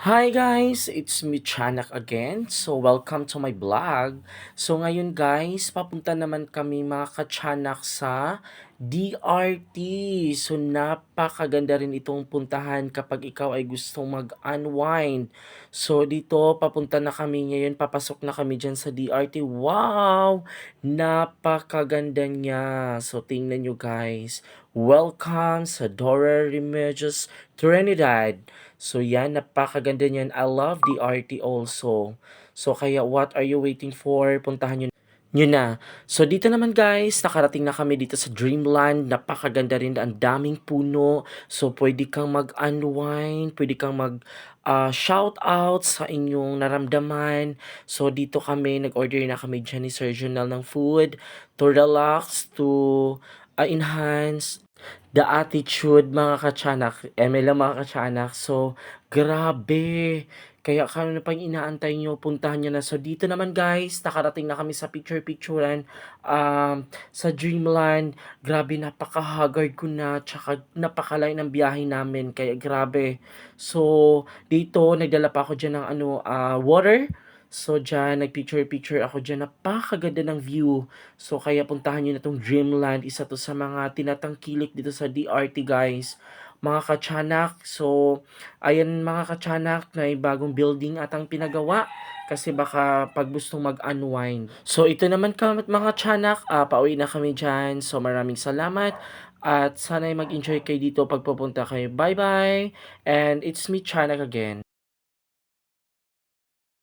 Hi guys, it's me Chanak again. So welcome to my vlog. So ngayon guys, papunta naman kami mga kachanak sa DRT. So napakaganda rin itong puntahan kapag ikaw ay gustong mag-unwind. So dito papunta na kami ngayon, papasok na kami dyan sa DRT. Wow! Napakaganda niya. So tingnan nyo guys. Welcome sa Dora Remedios Trinidad. So yan, napakaganda niyan. I love the RT also. So kaya what are you waiting for? Puntahan nyo na. So dito naman guys, nakarating na kami dito sa Dreamland. Napakaganda rin, ang daming puno. So pwede kang mag-unwind, pwede kang shout out sa inyong naramdaman. So dito kami, nag-order na kami dyan ni Sir Junel ng food to relax, to enhance the attitude mga kachanak, ML lang mga kachanak. So, grabe. Kaya kano na pang inaantay nyo, puntahan nyo na. So, dito naman guys, nakarating na kami sa picture-picturean sa Dreamland. Grabe, napaka-haggard ko na, tsaka napakalain ng biyahe namin. Kaya grabe. So, dito, nagdala pa ako dyan ng water. So, dyan, nagpicture-picture ako dyan. Napakaganda ng view. So, kaya puntahan nyo na tong Dreamland. Isa to sa mga tinatangkilik dito sa DRT, guys. Mga kachanak. So, ayan mga kachanak, na bagong building atang pinagawa. Kasi baka pag gustong mag-unwind. So, ito naman mga chanak. Pauwi na kami dyan. So, maraming salamat. At sana'y mag-enjoy kayo dito pag pupunta kayo. Bye-bye! And it's me, Chanak again.